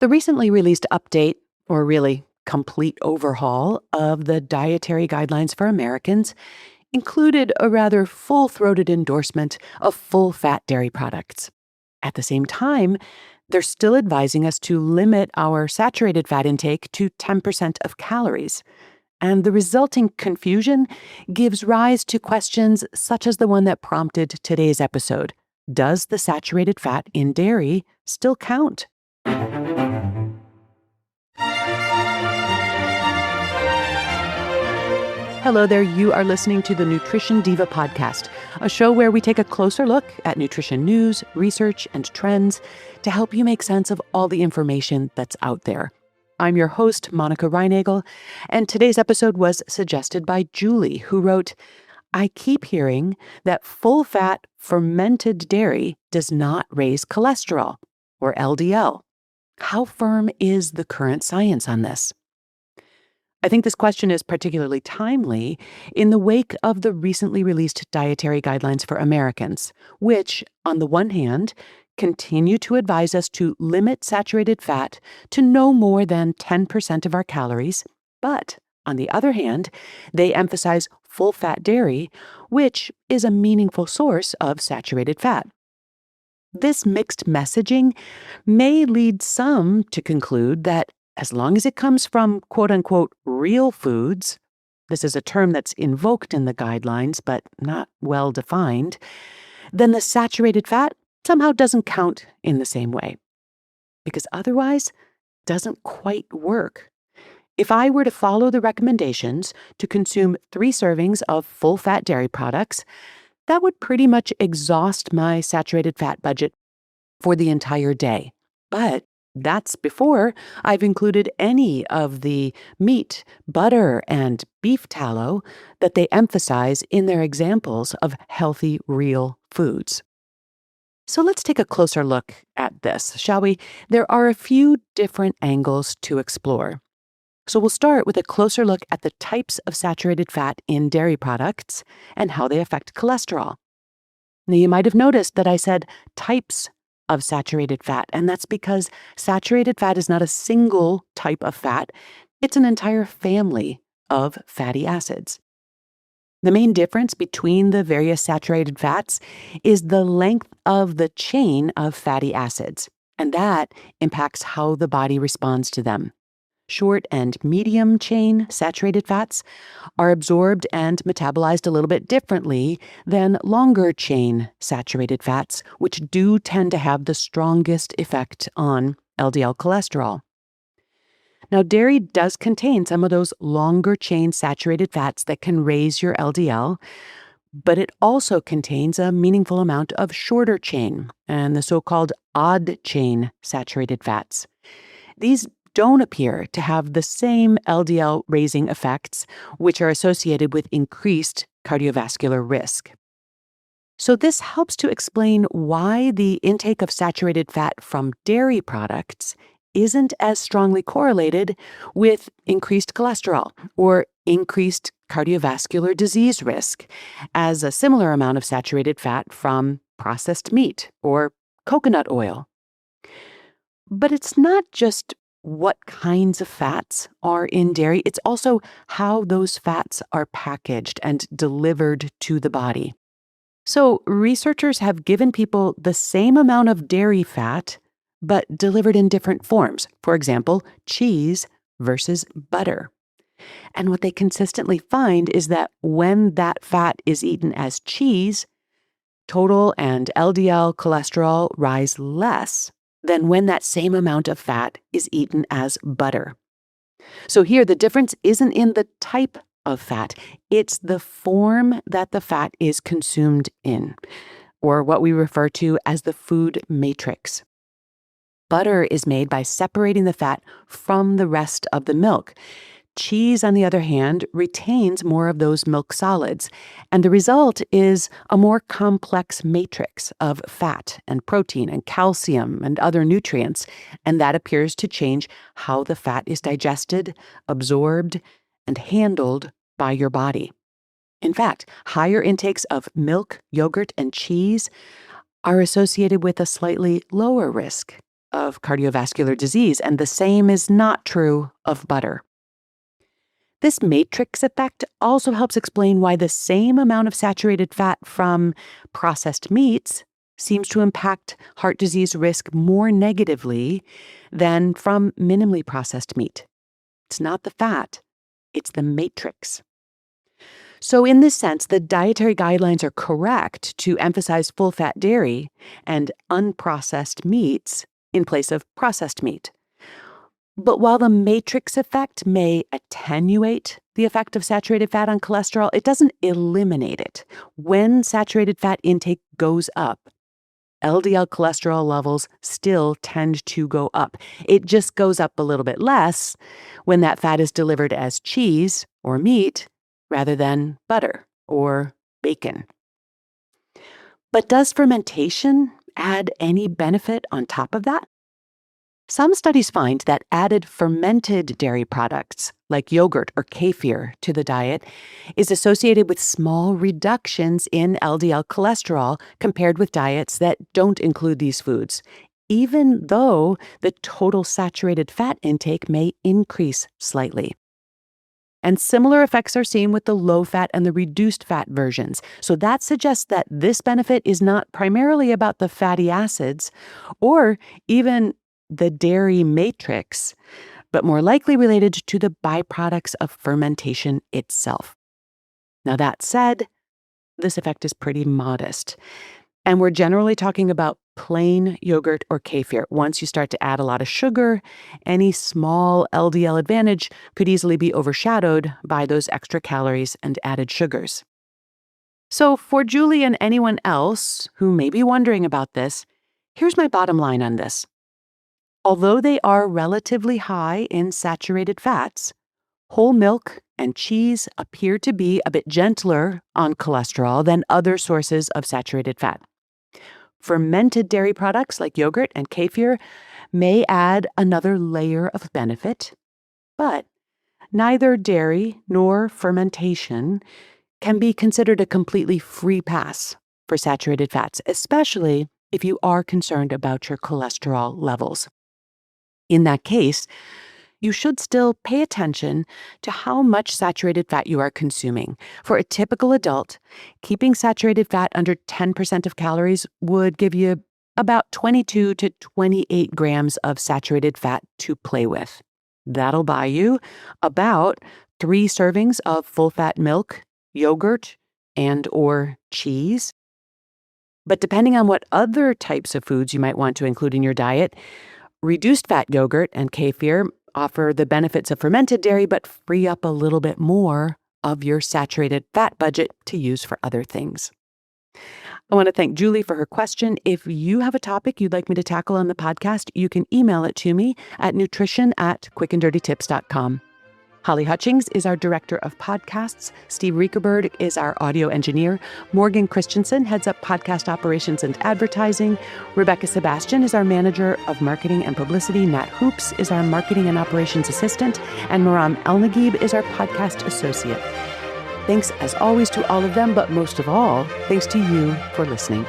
The recently released update, or really complete overhaul, of the Dietary Guidelines for Americans included a rather full throated endorsement of full fat dairy products. At the same time, they're still advising us to limit our saturated fat intake to 10% of calories. And the resulting confusion gives rise to questions such as the one that prompted today's episode. Does the saturated fat in dairy still count? Hello there, you are listening to the Nutrition Diva podcast, a show where we take a closer look at nutrition news, research, and trends to help you make sense of all the information that's out there. I'm your host, Monica Reinagel, and today's episode was suggested by Julie, who wrote, I keep hearing that full-fat fermented dairy does not raise cholesterol, or LDL. How firm is the current science on this? I think this question is particularly timely in the wake of the recently released Dietary Guidelines for Americans, which, on the one hand, continue to advise us to limit saturated fat to no more than 10% of our calories, but, on the other hand, they emphasize full-fat dairy, which is a meaningful source of saturated fat. This mixed messaging may lead some to conclude that as long as it comes from quote-unquote real foods, this is a term that's invoked in the guidelines but not well defined, then the saturated fat somehow doesn't count in the same way. Because otherwise, it doesn't quite work. If I were to follow the recommendations to consume 3 servings of full-fat dairy products, that would pretty much exhaust my saturated fat budget for the entire day. But that's before I've included any of the meat, butter, and beef tallow that they emphasize in their examples of healthy, real foods. So let's take a closer look at this, shall we? There are a few different angles to explore. So we'll start with a closer look at the types of saturated fat in dairy products and how they affect cholesterol. Now, you might have noticed that I said types of saturated fat, and that's because saturated fat is not a single type of fat, it's an entire family of fatty acids. The main difference between the various saturated fats is the length of the chain of fatty acids, and that impacts how the body responds to them. Short and medium chain saturated fats are absorbed and metabolized a little bit differently than longer chain saturated fats, which do tend to have the strongest effect on LDL cholesterol. Now, dairy does contain some of those longer chain saturated fats that can raise your LDL, but it also contains a meaningful amount of shorter chain and the so-called odd chain saturated fats. These don't appear to have the same LDL raising effects, which are associated with increased cardiovascular risk. So this helps to explain why the intake of saturated fat from dairy products isn't as strongly correlated with increased cholesterol or increased cardiovascular disease risk as a similar amount of saturated fat from processed meat or coconut oil. But it's not just what kinds of fats are in dairy, it's also how those fats are packaged and delivered to the body. So researchers have given people the same amount of dairy fat, but delivered in different forms. For example, cheese versus butter. And what they consistently find is that when that fat is eaten as cheese, total and LDL cholesterol rise less than when that same amount of fat is eaten as butter. So here, the difference isn't in the type of fat, it's the form that the fat is consumed in, or what we refer to as the food matrix. Butter is made by separating the fat from the rest of the milk. Cheese, on the other hand, retains more of those milk solids, and the result is a more complex matrix of fat and protein and calcium and other nutrients, and that appears to change how the fat is digested, absorbed, and handled by your body. In fact, higher intakes of milk, yogurt, and cheese are associated with a slightly lower risk of cardiovascular disease, and the same is not true of butter. This matrix effect also helps explain why the same amount of saturated fat from processed meats seems to impact heart disease risk more negatively than from minimally processed meat. It's not the fat, it's the matrix. So in this sense, the dietary guidelines are correct to emphasize full-fat dairy and unprocessed meats in place of processed meat. But while the matrix effect may attenuate the effect of saturated fat on cholesterol, it doesn't eliminate it. When saturated fat intake goes up, LDL cholesterol levels still tend to go up. It just goes up a little bit less when that fat is delivered as cheese or meat rather than butter or bacon. But does fermentation add any benefit on top of that? Some studies find that added fermented dairy products, like yogurt or kefir, to the diet is associated with small reductions in LDL cholesterol compared with diets that don't include these foods, even though the total saturated fat intake may increase slightly. And similar effects are seen with the low-fat and the reduced-fat versions. So that suggests that this benefit is not primarily about the fatty acids or even the dairy matrix, but more likely related to the byproducts of fermentation itself. Now, that said, this effect is pretty modest. And we're generally talking about plain yogurt or kefir. Once you start to add a lot of sugar, any small LDL advantage could easily be overshadowed by those extra calories and added sugars. So for Julie and anyone else who may be wondering about this, here's my bottom line on this. Although they are relatively high in saturated fats, whole milk and cheese appear to be a bit gentler on cholesterol than other sources of saturated fat. Fermented dairy products like yogurt and kefir may add another layer of benefit, but neither dairy nor fermentation can be considered a completely free pass for saturated fats, especially if you are concerned about your cholesterol levels. In that case, you should still pay attention to how much saturated fat you are consuming. For a typical adult, keeping saturated fat under 10% of calories would give you about 22 to 28 grams of saturated fat to play with. That'll buy you about 3 servings of full-fat milk, yogurt, and/or cheese. But depending on what other types of foods you might want to include in your diet, reduced-fat yogurt and kefir offer the benefits of fermented dairy but free up a little bit more of your saturated fat budget to use for other things. I want to thank Julie for her question. If you have a topic you'd like me to tackle on the podcast, you can email it to me at nutrition@quickanddirtytips.com. Holly Hutchings is our director of podcasts. Steve Riekerbird is our audio engineer. Morgan Christensen heads up podcast operations and advertising. Rebecca Sebastian is our manager of marketing and publicity. Nat Hoops is our marketing and operations assistant. And Maram Elnagib is our podcast associate. Thanks as always to all of them, but most of all, thanks to you for listening.